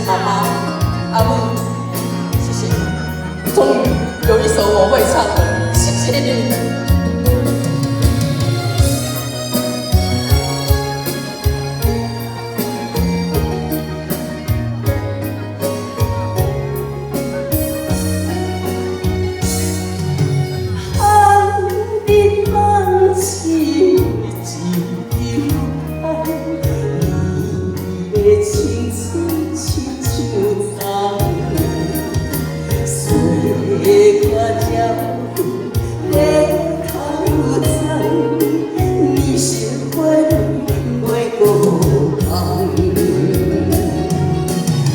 妈妈阿母，谢谢，终于有一首我会唱了，谢谢你。青春亲像草，岁月鸟在头上，你是花袂孤单，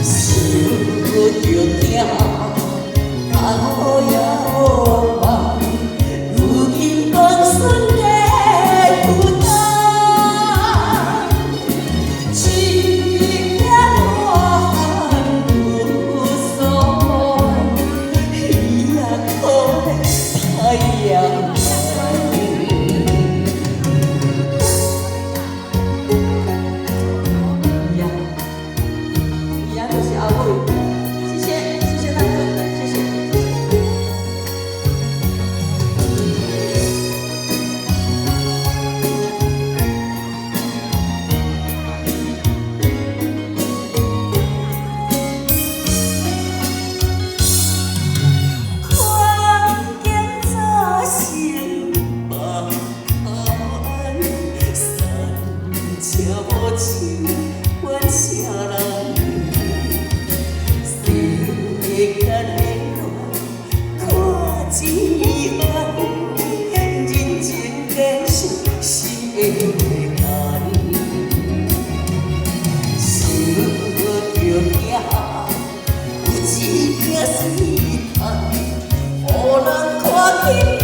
想着惊，头也黑梦，如今单身的孤单。太阳一样就是阿母，谢谢谢谢大哥，谢谢。这无情怨啥人？世间的乱，看一眼，人情的是会干。想着惊，有一片水潭，予人看见。